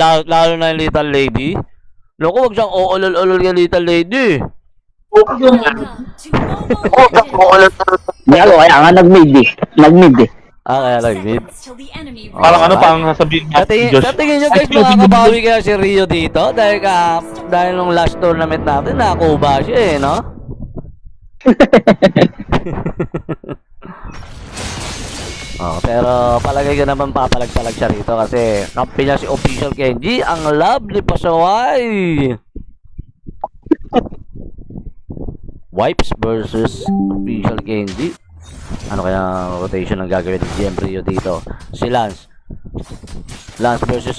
Lalo na yung Little Lady. Loko, wag siyang oolol-olol yung Little Lady. Kaya nga nag-mid eh. Nag-mid eh. Kaya nag-mid. Parang ano pang sabihin Sa natin, tingin nyo guys, makakabawi kaya si Rio dito? Dahil nung last tournament natin, nakuha siya no? Pero palagay ko naman papalag-palag siya rito kasi kampi niya si Official Kenji, ang lovely pasaway. Wipes versus Official Kenji. Ano kaya rotation ang gagawin ni GM Rio dito? Si Lance. Lance versus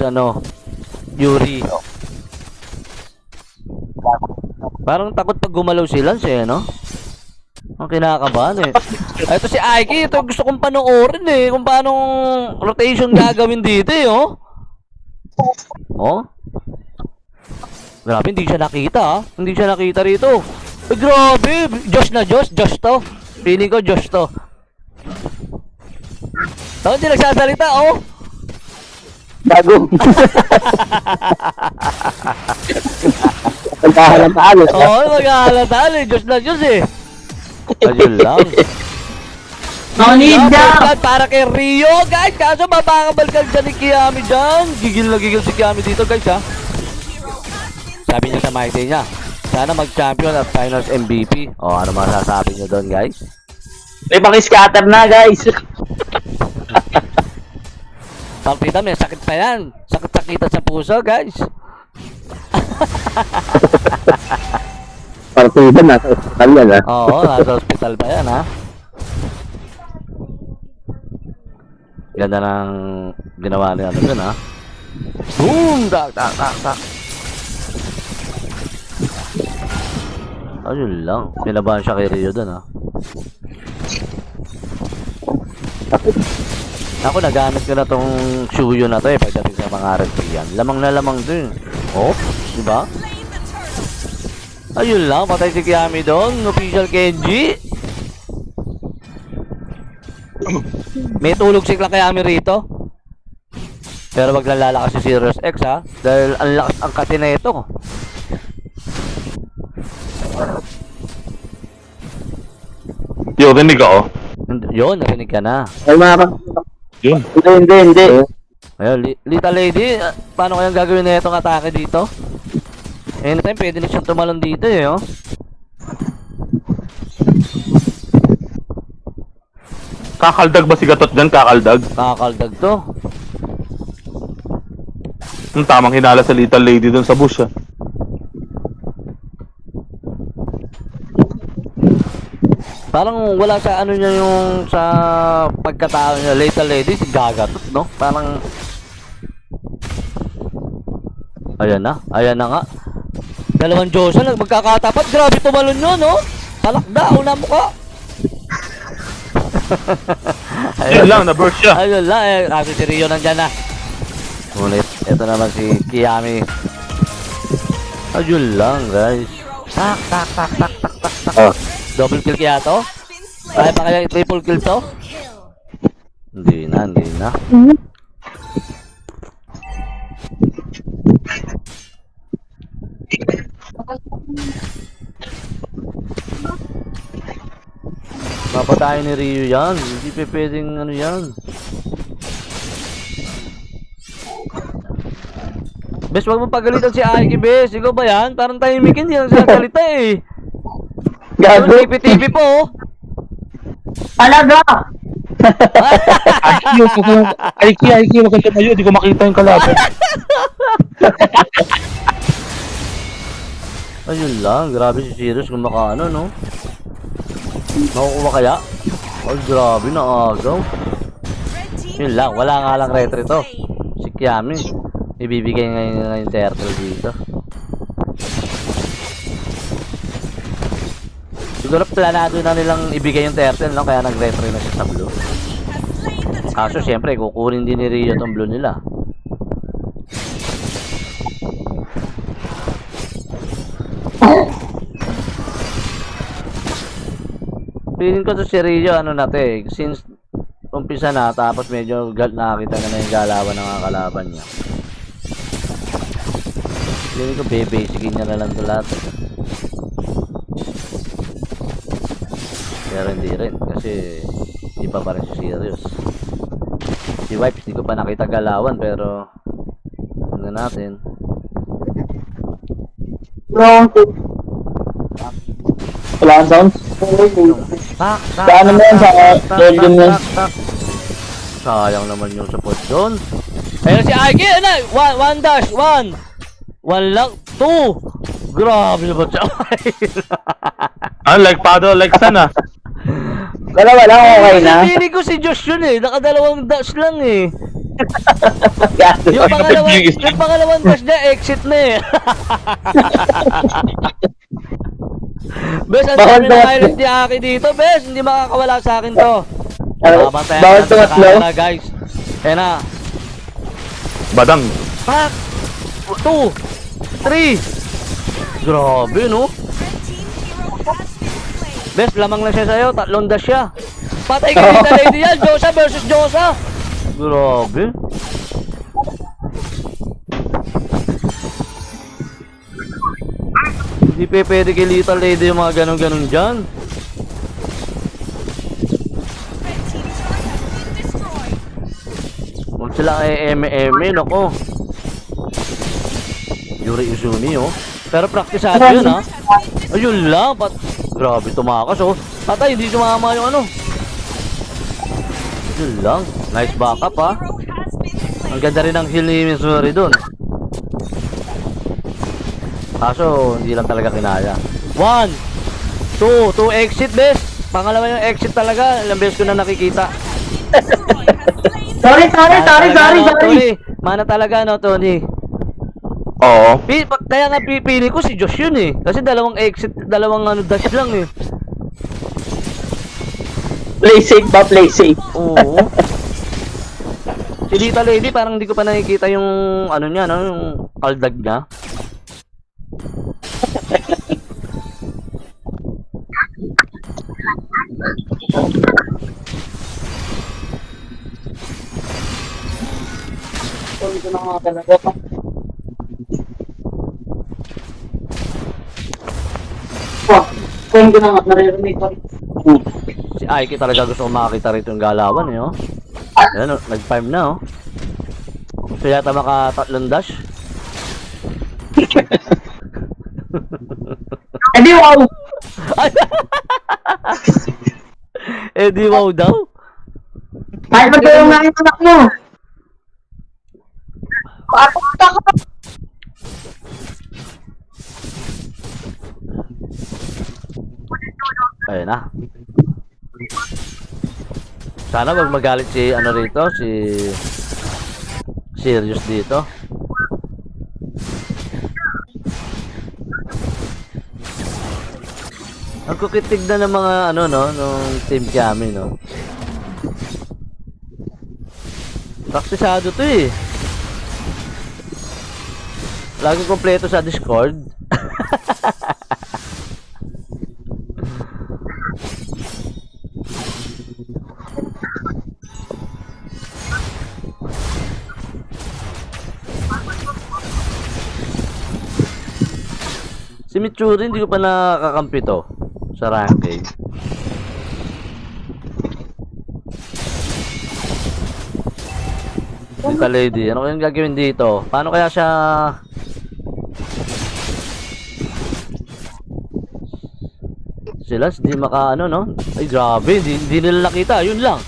Yuri. Parang takot pag gumalaw si Lance no? Ang kinakabahan Ito si Aiki, ito gusto kong panoorin kung paano rotation gagawin dito Grabe, hindi siya nakita Hindi siya nakita rito. Grabe, Josh to. Feeling ko Josh to. Hindi nagsasalita Bago. Maghahalata maghahalata Josh Ayun lang. No need na. Para kay Rio, guys. Kaso mapakabalkag dyan ni Kiami dyan. Gigil na gigil si Kiami dito, guys, Sabi niya sa mic niya, sana mag-champion at finals MVP. Ano masasabi niyo doon, guys? May paki-scatter na, guys. Partida, may sakit pa yan. Sakit-sakita sa puso, guys. Partida, nasa hospital yan, nasa hospital pa yan, Ganda ng ginawa niya dun, Boom! Tak. Ayun lang. Pinabahan siya kay Rio dun, Ako, nagamit ko na tong Shuyo na to, pagdating sa mga RP yan. Lamang na lamang dun. Diba? Ayun lang, patay si Kiami doon. Official Kenji. May tulog si Kiami rito. Pero wag lang lalakas si Sirius X dahil ang lakas ang kati na ito. Yo, rinig ako. Yun, narinig ka na. Ay, mga Yun. Hindi. Ayun, Little Lady, paano kayang gagawin na itong atake dito? Anytime pwede na siyang tumalon dito Kakaldag ba si Gatot dyan? Kakaldag? Kakaldag to. Yung tamang hinala sa Little Lady dun sa bush Parang wala sa niya yung sa pagkatao niya, Little Lady, si Gagatot, no? Parang ayan na nga. Dalawang Joshua magkakatapat, grabe tumalon yun, no? Talakda, una mo ka. Ayun lang, na-burst siya. Ayun lang, kasi si Rio nandyan na. Ngunit, ito naman si Kiami. Ayun lang, guys. Tak. Double kill kaya to? Kaya pa kaya triple kill to? Hindi na. Mapatayin ni Rio yan. Hindi pa pwedeng yan. Bes, wag mo pagalitan si Aiki, Bes. Ikaw ba yan? Parang tahimik, hindi lang siya salita Gago. TV po. Talaga. Aiki, wag ka lumayo. Di ko makita yung kalaban. Ayun lang, grabe si Sirius kung makaano, no? Makukuha kaya? Ay, grabe na agaw. Yun lang, wala nga lang retro to. Si Kiami. Ibibigay ngayon yung turtle dito. Siguro planado na nilang ibigay yung turtle, no? Kaya nag-retro na siya sa blue. Kaso syempre, kukunin din ni Rio tong blue nila. Feeling ko to si Rio, ano na to since umpisa na, tapos medyo nakakita na yung galawan ng kalaban niya. Hindi ko bebasicin niya na lang ito lahat. Pero hindi rin kasi hindi pa rin si serious. Si Wipes hindi ko pa nakita galawan pero ano natin. Wala kang sound? Sa ano mo yan? Sa Legend mo yan? Sayang naman yung support doon. Ayun si Ike, ano? One dash, one lang, two. Grabe naman siya. Like Pado, like Sana. Dalawa lang, okay na. Pili ko si Josh yun eh. Nakadalawang dash lang eh. Gago. Yung pangalawang dash niya, exit na eh. Bes, ang Bawal dami ng tumatlo. highlight ni Aki dito, Bes. Hindi makakawala sa akin to. Babantayan Bawal natin sa tumatlo. camera, guys. Ayan na. Badang. Pak! 2, 3. Grabe, no? Bes, lamang lang siya sa'yo. Tatlong dash siya. Patay ka dito, lady yan. Josa versus Josa. Grabe. Hindi pwede kay Little Lady yung mga ganun-ganun dyan. Huwag sila kay eme-eme, nako. Yuri Izumi, oh. Pero praktisado yun, ha. Ayun lang, grabe tumakas, oh. Patay, hindi sumama yung ano. Ayun lang. Nice backup, ha. Ang ganda rin ng heal ni Missouri dun. Kaso, hindi lang talaga kinaya. 1, 2 exit, bes. Pangalawa yung exit talaga. Ilang beses ko na nakikita. Sorry. Mana talaga, no, Tony? Oo. Kaya nga pipili ko si Josh yun eh. Kasi dalawang exit, dalawang ano, dash lang eh. Play safe ba? Play safe. Oo. Si Little Lady, parang hindi ko pa nakikita yung ano niya, no? Yung kaldag niya. Kung ko na nga, naririnig ko. Si Aiki talaga gusto kong makakita rito yung galawan eh, oh. Ayan, oh, nag-farm na, oh. Gusto yata maka-tatlong dash. Edi wow! Eh, di wow daw. Kahit magkaroon nga yung anak mo. Papunta ka pa. Ayun na. Sana wag magalit si ano rito, si Serious dito. Ang kukitig na ng mga ano no, nung team kami no. Praktisado to eh. Lagi kompleto sa Discord. Si Mitsuri, hindi ko pa nakakampi to sa ranking. Dito lady, ano kayang gagawin dito? Paano kaya siya... Sila, hindi maka ano no? Ay grabe, hindi nila nakita, yun lang.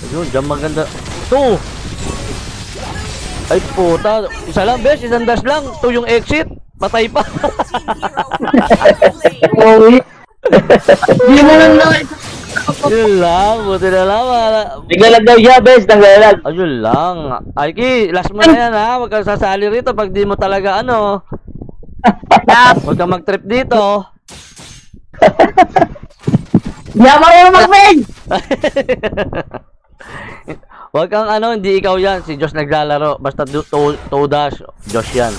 Ayun, dyan maganda. 2! Ay puta, isa lang bes, isang dash lang. 2 yung exit. Patay pa. Uwi. Hindi mo lang na. Yun lang, buti na lang. Naglalag daw siya, bes. Naglalag. Ayun lang. Aiki, last mo na yan ha. Huwag kang sasali rito pag di mo talaga ano. Huwag kang mag-trip dito. Yaman mo mag-main! Huwag kang ano, hindi ikaw yan. Si Josh naglalaro. Basta 2 dash. Josh yan.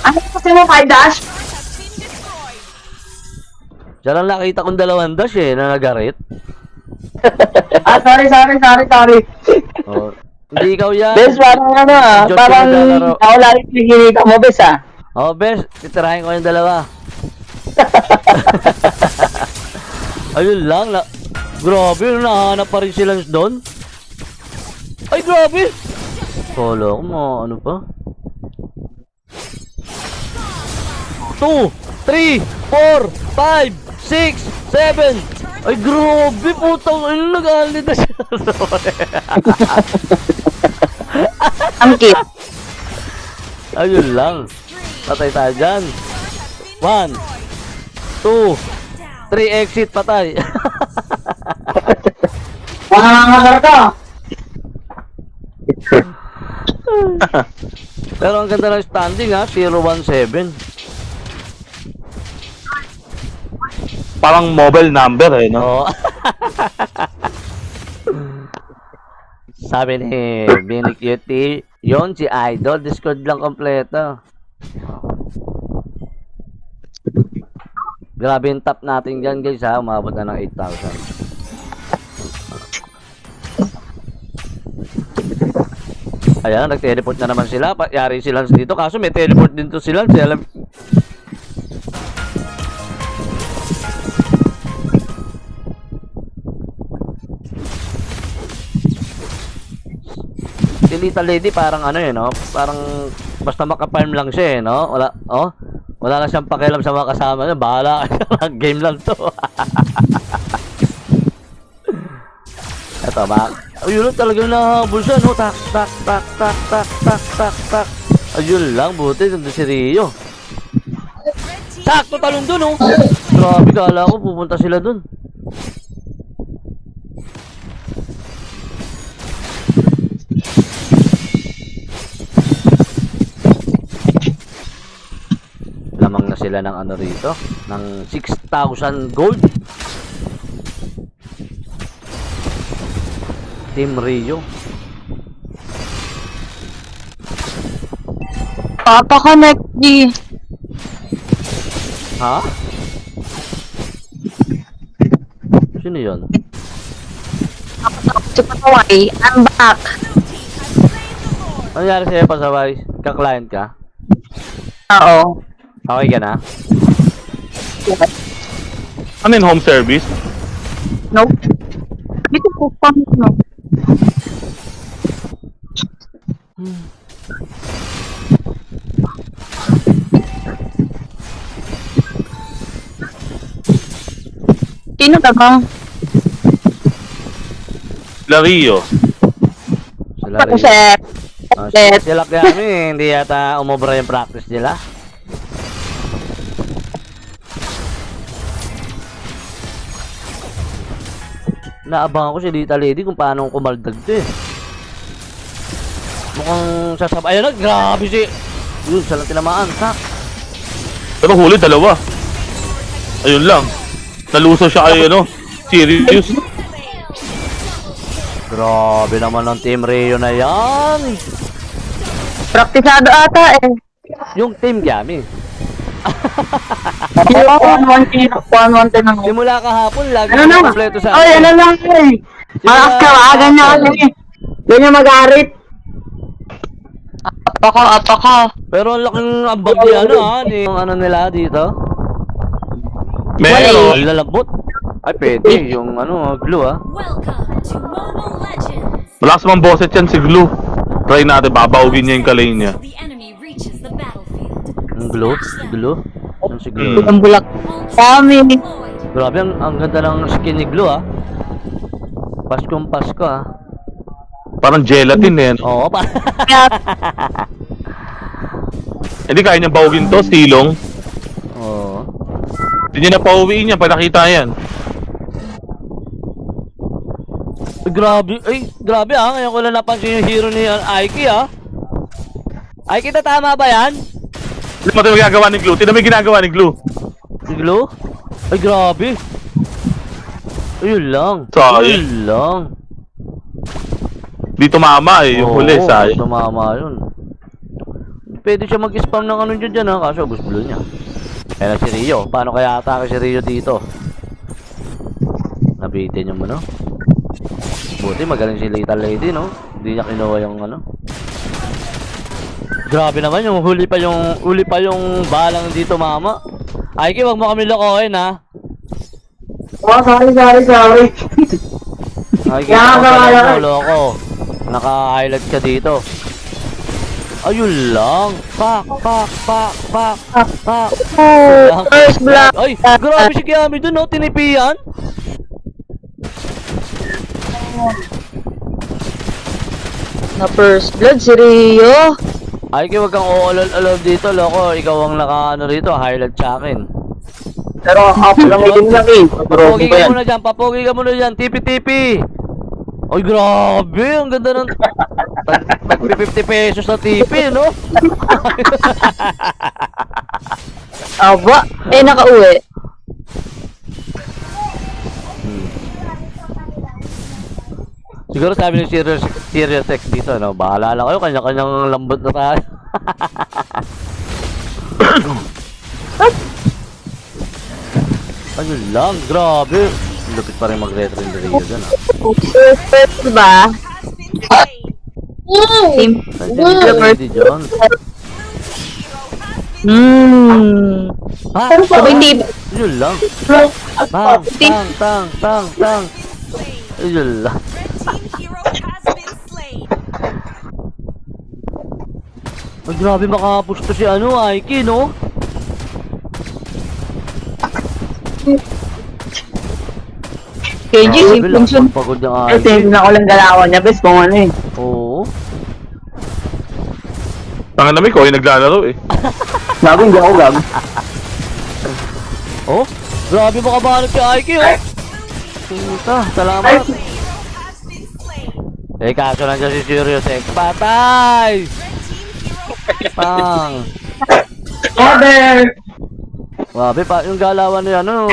Ano kasi mo, 5 dash? Diyan lang nakita kong 2 dash eh, na nagarit. Sorry. Oh. Hindi ikaw yan. Bes, parang ano Diyos parang ka naglalaro. ako lagi pinigilita mo, Bes Oh, bes, titirahin ko yung dalawa. Ayun lang, grabe, nahanap pa rin sila doon. Ay, grabe! Kala ko mo, ano pa? 2, 3, 4, 5, 6, 7. Ay, grabe, putang, ayun, nag-aalit na siya. Ang cute. Ayun lang. Patay tayo dyan. 1, 2, 3, exit, patay. Mga ka. Pero ang ganda ng standing ha, 017. Parang mobile number eh, no? Oo. Sabi ni Bini Cutie, yun si Idol, Discord lang kompleto. Grabe yung top natin dyan guys ha, umabot na ng 8,000. Ayan, nag-teleport na naman sila. Yari sila dito. Kaso may teleport din to sila. Sila... Si Little Lady parang ano no? Parang basta makaparm lang siya no? Wala, oh? Wala na siyang pakialam sa mga kasama niya. Bahala ka game lang to. Ito ba? Ayun talagang nahabol siya, no? Tak, tak, tak, tak, tak, tak, tak, tak. Ayun lang, buti. Nandun si Rio. Sakto talong dun, oh. Grabe, kala ko pupunta sila dun. Lamang na sila ng ano rito, ng 6,000 gold. Team Rio. Papa-connect di. Ha? Sino yun? Si Pataway, I'm back. Ano nangyari sa'yo, Pasaway? Ka-client ka? Oo. Okay ka na? Ano yung home service? Nope. Dito po pa no. Sino ka ba? Lario. Sila Ako Rio. sir. Sila kaya hindi yata umobra yung practice nila. Naabangan ko si Dita Lady kung paano kumaldag to eh. Mukhang sasabay. Ayun na, grabe si... Yun, salang tinamaan. Tak. Pero huli, dalawa. Ayun lang. Naluso siya kay ano. Serious. Grabe naman ng Team Rio na yan. Praktisado ata eh. Yung Team Yami. Kilo 1-1 din ako. Simula kahapon, lagi Ano na? kompleto sa Oy, ano lang eh. Malakas ka ba? Ganyan kasi. Ganyan mag-arit. Apa ka. Pero ang laking ambag ni ano ha, ni yung ano nila dito. Meron. Ang lalambot. Ay pwede, yung ano, glue ha. Welcome to Mobile Legends. Malakas mang boses yan si Glue. Try natin, babawin niya yung kalay niya. The enemy reaches the battlefield. Yung glue, yung si glue. Ang bulak. Kami. Deployed. Grabe, ang ganda ng skin ni glue ha. Paskong Pasko ha. Parang gelatin eh. Oo pa. Hindi kaya niyang bawin to, silong. Oo. Hindi niya na pauwiin niya, nakita yan. Ay, grabe ha. Ngayon ko lang napansin yung hero ni Aiki ha. Aiki, tama ba yan? Ano mo ginagawa ni Glue? Tignan mo yung ginagawa ni Glue. Si glue? Ay, grabe. Ayun lang. Sayang. Ayun lang. Di tumama eh, yung huli, sayang. Tumama yun. Pwede siya mag-spam ng ano dyan ha, kaso ubos blue niya. Kaya na si Rio. Paano kaya atake si Rio dito? Nabitin yung ano. Buti magaling si Little Lady, no? Hindi niya kinuha yung ano. Grabe naman yung huli pa yung balang dito, mama. Aiki, wag mo kami lokohin, ha. Oh, sorry. Aiki, Kaya ako ka, talaga kaya ka. mo, loko. Naka-highlight ka dito. Ayun lang. Pak. Oh, first blood. Ay, grabe si Kiami dun, no? Tinipian. Na first blood si Rio. Aiki, wag kang uulol-ulol dito, loko. Ikaw ang naka-ano rito, highlight sa akin. Pero ako lang din lang eh. Papogi ka muna dyan, tipi-tipi. Ay, grabe, ang ganda ng... Tagpi 50 pesos na tipi, no? Aba, nakauwi. Siguro sabi ni Serious X dito, no? Bahala lang kayo, kanya-kanyang lambot na tayo. Ayun lang, grabe. Lupit pa rin mag-retro in the Rio dyan, ah. Perfect ba? Team. Hindi dyan. Ha? Aba, hindi. Yun lang. Tang. Yun lang. Ay, grabe makapush to si ano, Aiki, no? KG, Grabe simpleng sun. pagod yung Kasi Aiki. hindi na ako lang galawan niya, bes, kung ano eh. Oo. Tangan namin ko, yung naglalaro eh. Gago, hindi ako gago. Oh, grabe makabanot si Aiki, oh. Puta, salamat. Eh, kaso nandiyan si Serious X. Patay! Pang! Order! Grabe pa, yung galawan niya, ano?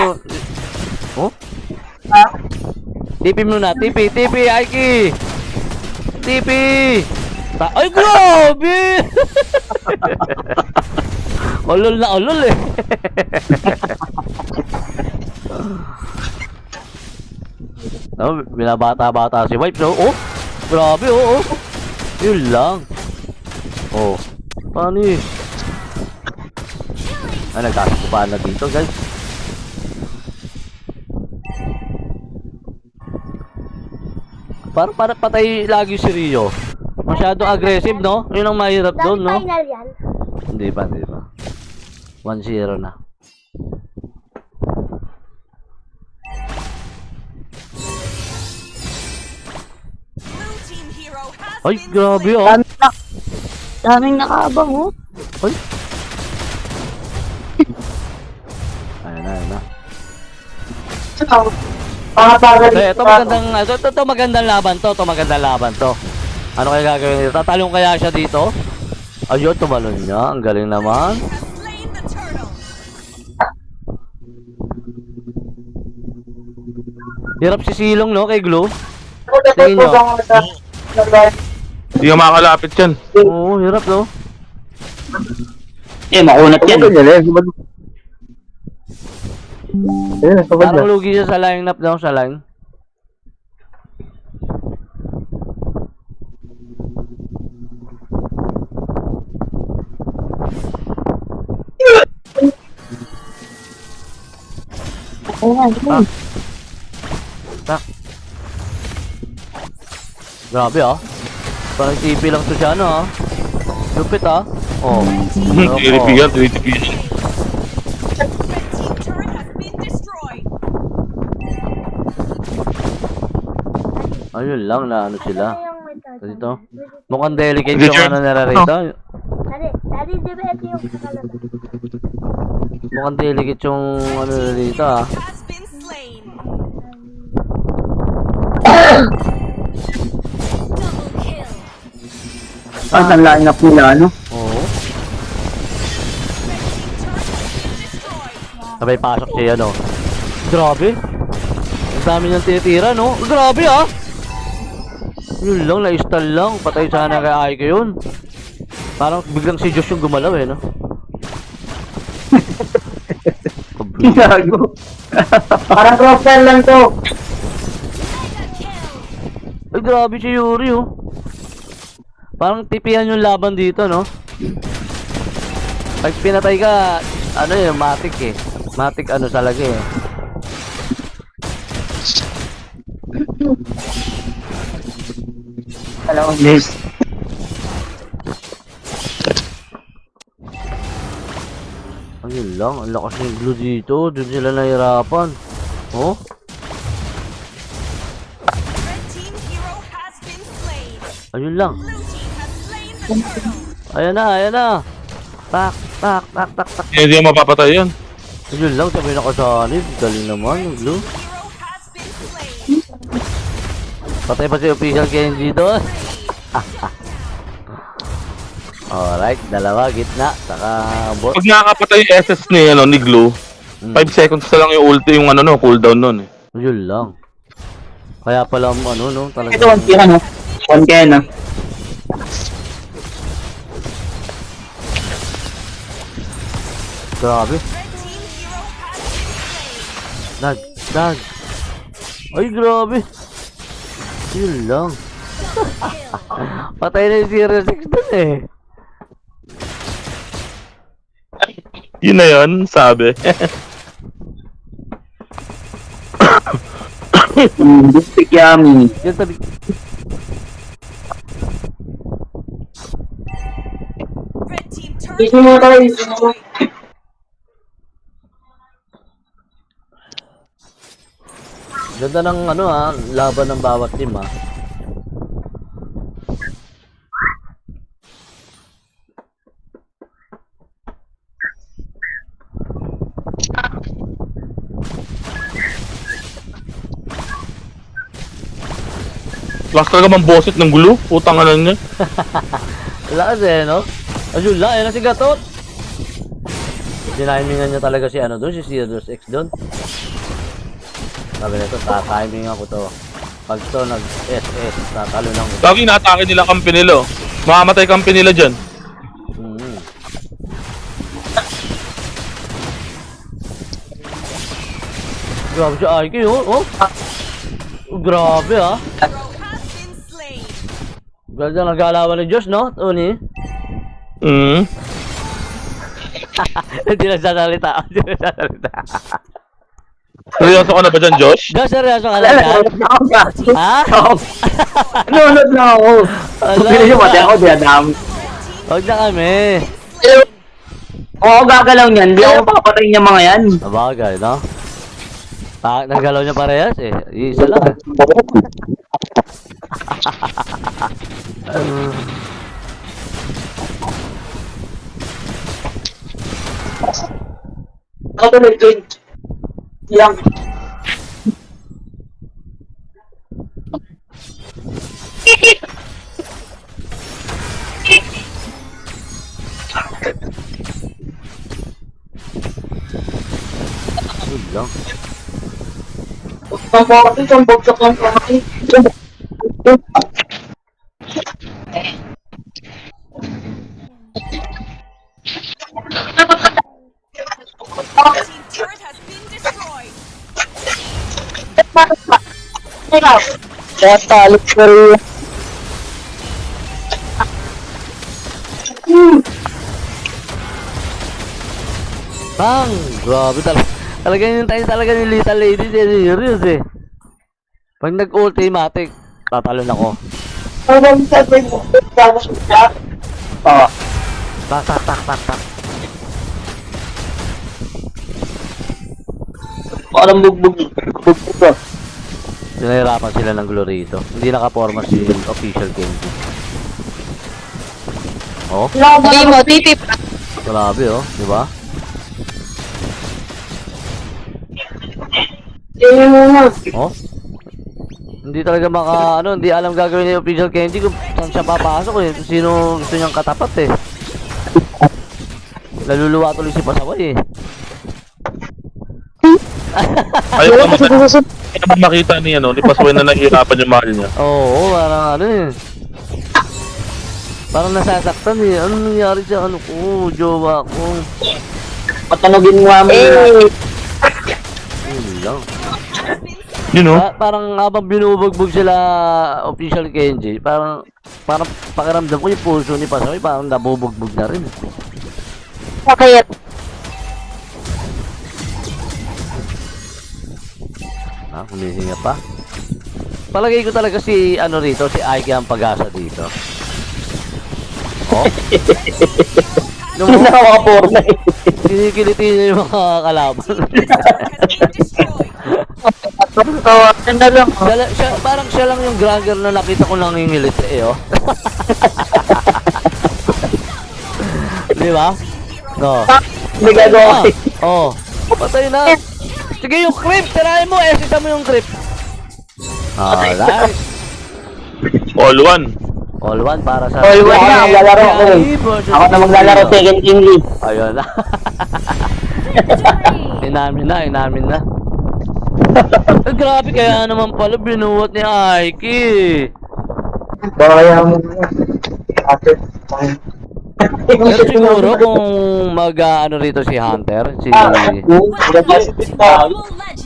Oh? Tipi muna, tipi, Aiki! Tipi! Ay, grabe! Ulol na ulol eh. No, binabata-bata si Wipe, no? Oh! Grabe, oh! Yun lang. Oh. Paano eh? Ay, nagkakupaan na dito, guys. Parang patay lagi si Rio. Masyadong aggressive, no? Yun ang mahirap doon, no? Final yan. Hindi pa. 1-0 na. Ay, grabe, oh. Daming nakaabang, oh. Ay. Ayun na. Ito magandang laban to. Ano kaya gagawin dito? Tatalong kaya siya dito? Ayun, tumalon niya. Ang galing naman. Hirap si Silong, no? Kay Glue. Tingin nyo. Hindi ka makakalapit yan. Oo, hirap, no? Eh, makunat yan. Parang lugi siya sa line up daw, sa line. Tak. Grabe, ah. Parang TP lang to siya, ano, ah. Lupit, ah. Oh. TP yan, TP yan. Ayun lang na ano sila. Ano yung method? Dito. Mukhang delicate yung Richard. ano nila rito. Daddy, di ba ito yung kakalala? Mukhang delicate yung ano nila rito, ah. Double kill. Ang line up nila, ano? Oo. Sabay pasok siya, no? Grabe. Ang dami niyang tinitira, no? Grabe, ah. Yun lang, na-stall lang. Patay sana kay Aiko yun. Parang biglang si Josh yung gumalaw, eh, no? Gago. Parang cross-sell lang to. Mega kill. Ay, grabe si Yuri, oh. Parang tipihan yung laban dito, no? Pag pinatay ka, ano yun, matic eh. Matic ano talaga eh. Alam mo, guys. Ayun lang, ang lakas ng glue dito. Doon sila nahirapan. Oh? Red team hero has been slain. Ayun lang. Blue team has slain the turtle. Ayan na, ayan na. Tak, tak, tak, tak, tak. Hindi mo mapapatay yun. Ayun lang, sabi nakasanib. Galing naman yung glue. Hero has been slain. Patay pa si official Kenji doon. Alright, dalawa, gitna, saka bot. Pag nakakapatay yung SS ni, ni Glue, 5 seconds na lang yung ulti, yung cooldown nun eh. Yun lang. Kaya pala ano, no, talaga. Ito, 1K ka, no? 1K na. Grabe. Red team hero has been slain. Dag, dag. Ay, grabe. Yun lang. Patay na yung Zero 6 dun eh. Yun na yun, sabi. Gusto yummy. Yan tabi. Red team turret Gusto mo tayo. destroyed. Ganda ng ano laban ng bawat team Last talaga mambosit ng Glue, putang ano niya. Lakas eh, no? Ayun lang, ayun na si Gatot. Dinimingan niya talaga si ano doon, si Sirius X doon. Sabi nito, tatimingan ko to. Pag to nag-SS, tatalo lang ko. Lagi inaatake nila kampi nila. Mamamatay kampi nila dyan. Grabe si IQ, oh. Grabe Hero has been slain. Ganda nag-aalawan ni Josh, no? Uni. Hindi nagsasalita. Hindi nagsasalita. Seryoso ka na ba dyan, Josh? Josh, seryoso ka lang yan? Ha? Nanonood na ako. Pero yung mati ako, dinadami. Huwag na kami. Oo, gagalaw niyan. Hindi ako papatay niya mga yan. Sabagay, no? Nagalaw niya parehas eh. Isa lang. Ako tuloy. Yang. Yun lang. Isang bagsak lang kami. Team turret has been destroyed. Kaya talit ko rin. Bang! Grabe talaga. Talaga yung tayo talaga ni Little Lady. Serious eh. Pag nag-ultimatic, tatalon ako. Hanggang sabi mo, tapos siya. Oo. Tak, tak, tak, tak, tak. Parang bugbog. Sinahirapan sila ng glory ito. Hindi nakaporma si official Kenji. Oh, Hindi mo, titip. grabe oh, di ba? Oh? Hindi talaga hindi alam gagawin ni official Kenji kung saan siya papasok eh. Kung sino gusto niyang katapat eh. Naluluwa tuloy si Pasaway eh. Ayaw naman makita ni Pasway na nahihirapan yung mahal niya. Oo, parang eh. Parang nasasaktan eh. Ano nangyari sa jowa ko? Patanogin mo kami. Yun lang. Has been slain. You know? Parang habang binubugbog sila official Kenji, parang pakiramdam ko yung puso ni Pasaway parang nabubugbog na rin. Kaya, Humihinga pa. Palagay ko talaga si rito, si Aiki ang pag-asa dito. Oh. Hindi na makapurna eh. Kinikiliti niya yung mga kalaban. Has been destroyed. tawagan na lang. Parang siya lang yung Granger na nakita ko nangingilit oh. Di ba? No. Hindi gagawa eh. Oh. Patay na. Sige yung creep, tirahin mo, sita mo yung creep. Alright. All one. All one para sa... All one na, maglalaro ako eh. Ako na maglalaro second king league. Ayun na. Inamin na. Eh, grabe kaya naman pala binuwat ni Aiki. Kaya mo. Pero siguro kung rito si Hunter, si...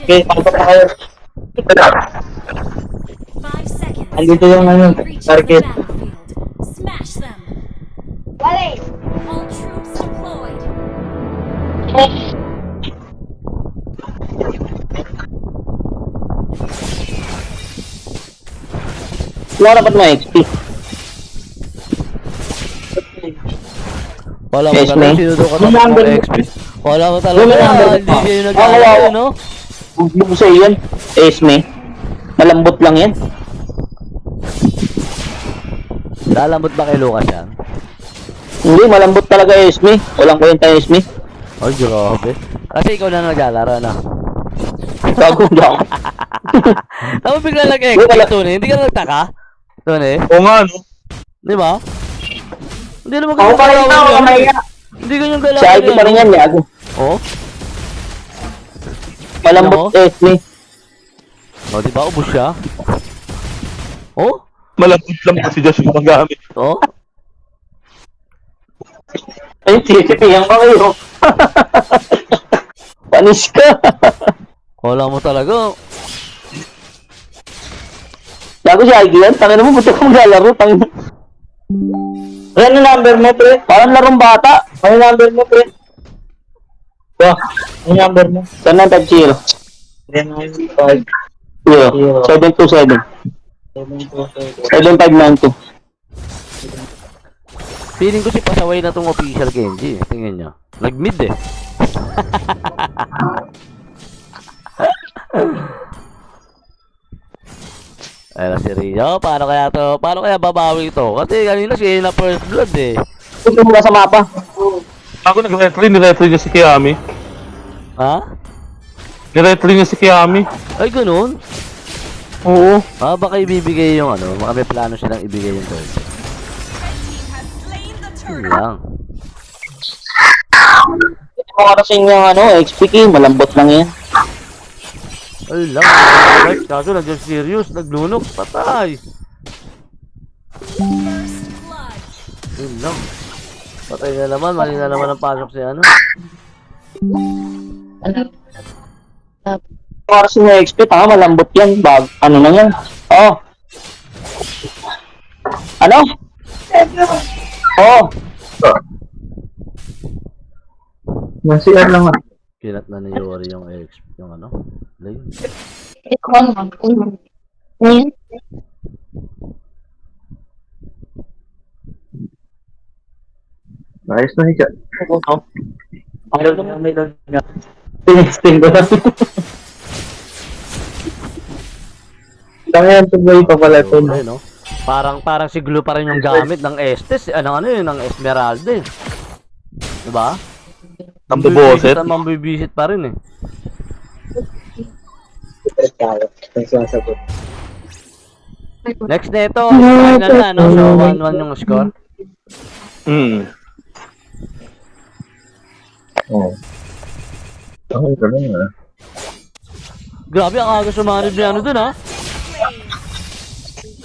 Okay, paano pa kayo? 5 seconds. Andito yung target. Smash them. Wale. All troops deployed. Wala dapat mo XP. Wala mo Yes, talaga ma'am. sinudukat Yung ako number ng mo. XP. Wala mo talaga Yung number mo. hindi kayo Wala. nag-aaral, no? Hindi ko sa'yo yan. Esme. Malambot lang yan. Lalambot ba kay Lucas yan? Hindi, malambot talaga Esme. Walang kwenta Esme. Ay, grabe. Kasi ikaw na naglalaro, no? Bago lang. Tapos bigla nag-exit, Tony. Hindi ka nagtaka? Tony? Oo nga, no? Di ba? Hindi naman Ako pa rin galawan ako, yan. kamaya. Hindi ganyan galawan Si Ivy pa rin yan, Yago. Oh? Malambot Esme. Oh, di ba? Ubus siya. Oh? Malambot lang kasi Josh yung magamit. Oh? Ay, titipihan ka kayo. Panis ka. Wala mo talaga. Yago si Ivy yan. Tangin mo, buti ka maglalaro. Tangin mo. Ano number mo, pre? Parang larong bata. Ano number mo, pre? Ano number mo? Saan ang type 0? 727. 7592. Feeling ko si Pasaway na tong official Kenji. Tingnan nyo. Nag-mid eh. Ayun si Rio. Paano kaya babawi ito? Kasi kanina siya na first blood eh. Punta mo sa mapa. Ako niretry niya si Kiami. Ha? Niretry niya si Kiami. Ay, ganun? Oo. Baka ibibigay yung baka may plano silang ibigay yung third. Red team has slain the Yun turtle. lang. Ito mo kasing yung XP key. Malambot lang yan. Ay lang. Right, kaso nandiyan serious. Naglunok. Patay. First blood. Yun lang. Patay na naman. Mali na naman ang pasok si Oras yung XP, malambot yan. Ano na yan? Oh. Ano? Oh. Nasiyan lang ah. Kinat na ni Yori yung lane. Ayos na siya. Ayaw na may lang nga. Tinisting ko lang. Kaya tuloy pa pala ito. Okay, no? Parang si Glue pa rin yung gamit ng Estes. Ng Esmeralda eh. Diba? Ang buboset. Mambibisit pa rin eh. Next na ito, final na, no? So, 1-1 yung score. Okay, galing ah. Grabe, ang aga sumanib niya dun, ha?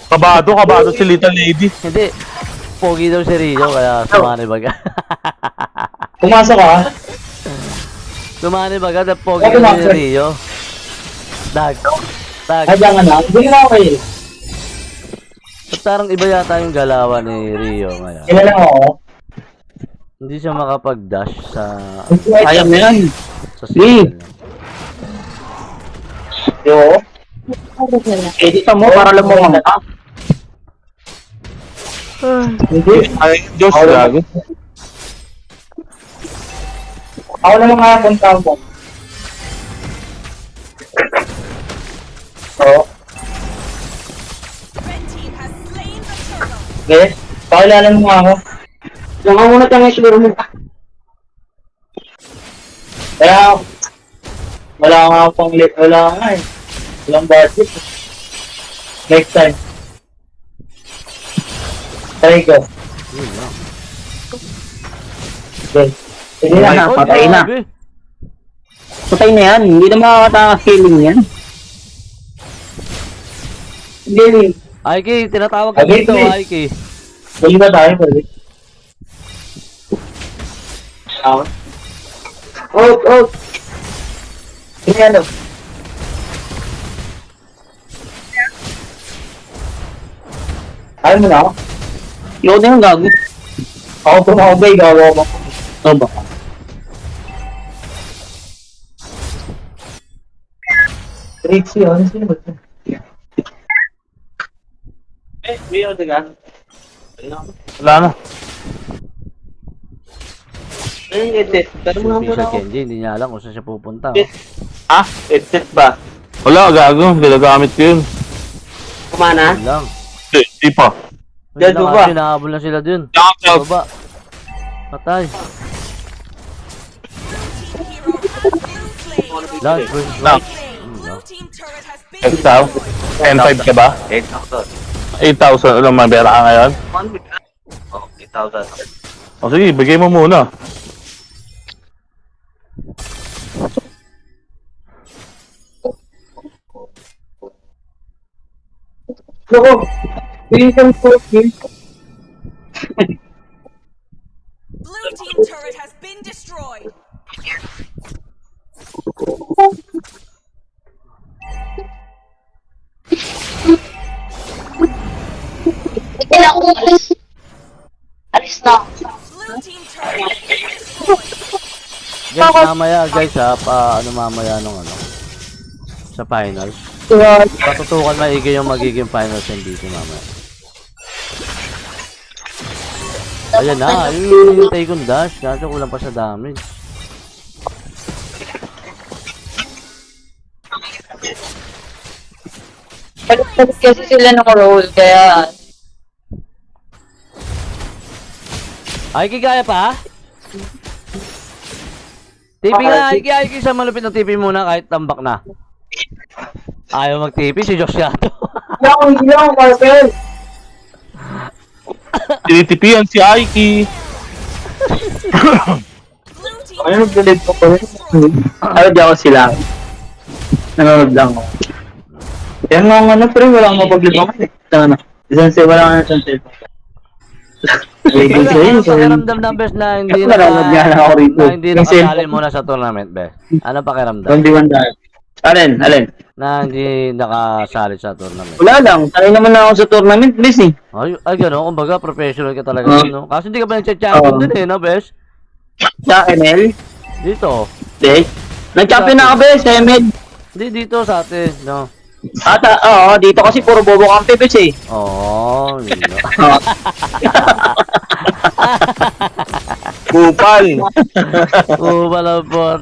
Kabado si Little Lady. Hindi. Pogi daw si Rio, kaya sumanib agad. Pumasok ka? Sumanib agad at pogi daw si Rio. Dag. Tag. Kaya na, hindi na ako eh. Ba't parang iba yata yung galawan ni Rio ngayon? Kailan lang ako. Hindi siya makapag-dash sa Ayaw na yan. season. Yo. Edit mo para lang mo mga. Hindi. Ay, Diyos, gago. Ako na mga punta mo. Oo. Red team has slain the turtle. Okay. Pakilala mo nga ako. Diyan ka muna tayo siguro mo. Kaya, wala nga akong wala nga eh. Walang budget. Next time. Try ko. Yun lang. Okay. Sige na, Oy, patay na. grabe. Patay na yan. Hindi na makakata-feeling yan. Hindi. Aiki, tinatawag ka Okay, dito, okay. Aiki. Hindi ba tayo pwede? Out. Sige ano? Ayaw mo na ako? Ikaw na yung gago. Ako tumawagay, gago ako. Ito ba? Trixie, ano sino ba ito? May ako daga. Wala na. Ayun, edit. Pero mga muna Official ako. Kenji, hindi niya alam kung saan siya pupunta. Yes. Ah, edit ba? Wala, gago. Ginagamit ko yun. Kumana? Yun lang. Di pa. Ayun Dad, lang baba. kasi, nakahabol na sila dun. Shout Sa out. baba. Patay. Hero has been slain. Last versus Now. right. Blue team turret has been Exaw. 10-5 ka ba? 8,000. Alam, mabera ka ngayon? Oh, 8,000. O sige, bigay mo muna. Loko! Bilisan po. Blue team turret has been destroyed. Kailan ko alis. Alis na. Blue team turret has been destroyed. Guys, mamaya guys ha, ano mamaya nung ano, sa finals. Patutukan maigi yung magiging finals MVP mamaya. Ayan na, yung hintay kong dash, kaso kulang pa sa damage. Palit kasi sila ng roll, kaya Ay, kaya pa? TP nga, Aiki, sa malupit ng TP muna kahit tambak na. Ayaw mag-TP si Josh Yato. Hindi ako, Marcel. Tinitipian si Aiki. Blue team Ano nag-delete ko pa rin? Ayaw di ako sila. Nanonood lang ako. Yan nga ano, pero wala akong mapaglibangan eh. Ano? Isang say, wala ka na isang say. Waiting sa yun. Ano pakiramdam ng best na hindi Ako nanonood nga lang ako rito. na hindi Yung nakasali muna sa tournament, be? Ano pakiramdam? 21 dahil. Alin? Na hindi nakasali sa tournament. Wala lang. Sanay naman na ako sa tournament, bes eh. Ay gano'n, kumbaga professional ka talaga dun, no? Kasi hindi ka ba nag-champion Oo. dun eh, no, bes? Sa ML? Dito. Hindi. Nag-champion na ako, bes, sa ML. Hindi dito sa atin, no? Oo, dito kasi puro bobo kampi, bes eh. Oo, yun na. Oo. Kupal. Oo, pala po.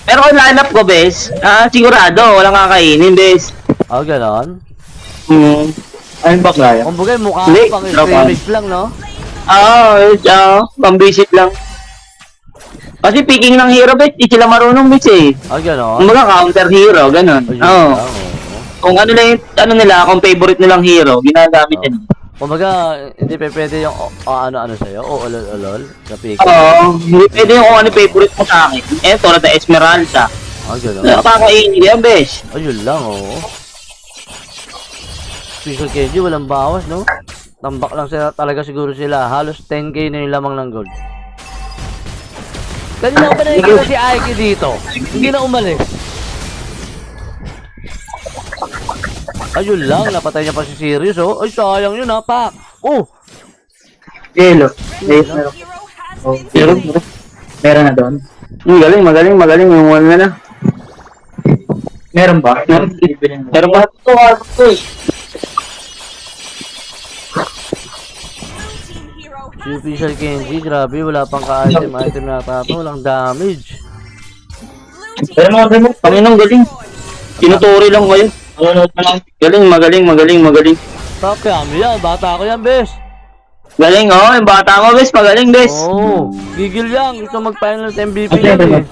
Pero kung line-up ko, bes, sigurado, walang kakainin, bes. Oh, gano'n? Ayun ba kaya? Kumbaga, mukha Hindi, pang tropa. scrimmage lang, no? Pang-visit lang. Kasi picking ng hero, bes, di sila marunong, bes eh. Oh, gano'n? Kumbaga counter hero, ganun. Ayun Oo. lang, oo. Kung ano lang yung, ano nila, kung favorite nilang hero, ginagamit nila. Kumbaga, hindi pa pwede yung ano-ano sa'yo, o olol-olol, sa pick. Oo, hindi pwede yung kung ano yung favorite mo sa akin. Tulad na Esmeralda. Oh, gano'n? Nakakainin yan, bes. Ayun lang, oo. Official Kenji, walang bawas, no? Tambak lang sila, talaga siguro sila. Halos 10k na yung lamang ng gold. Kanina ko pa nakikita si Aiki dito. Hindi na umalis. Ayun lang, napatay niya pa si Sirius, oh. Ay, sayang yun, ha, Pak. Oh, Yelo. Yes, meron. Hero has Oh, been meron. slain. Meron na doon. Magaling. Yung one na. Meron ba? Meron ba? Blue team hero si has Official been Kenji, slain. grabe, wala pang ka-item yata to, walang damage. Blue team Pero mga ganun, Panginoon, galing. Tinuturi lang kayo. Magaling. Top kami yan, bata ko yan, bes. Galing, oh. Yung bata mo, bes. Magaling, bes. Oo, gigil yan, gusto mag-final MVP yan, eh.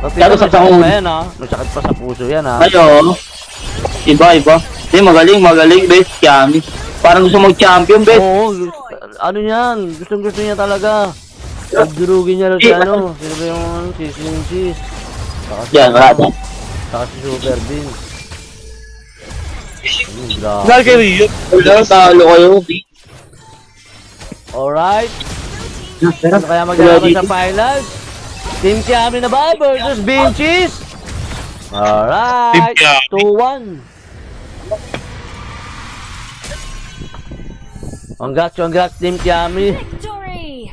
Pati Lalo may sa sakit taon. pa yan, ha. May sakit pa sa puso yan, ha. Ayo. Iba. Hindi, magaling, bes. Kami. Parang gusto mag-champion, bes. Oo, ano yan, gusto niya talaga. Pagdurugin niya lang si ano, sino ba yung si Sinchis. Yan, wala na. Saka si Super Bean. Grabe. Dahil kay Rio. Wala, talo kayo. Alright. Ano kaya magkakaroon sa finals? Team Kiami na ba versus Benchies? Alright. Team Kiami. 2-1. Congrats Team Kiami. Victory.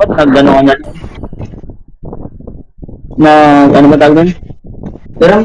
Nagano ka na. Ano ba tawag doon? Pero ang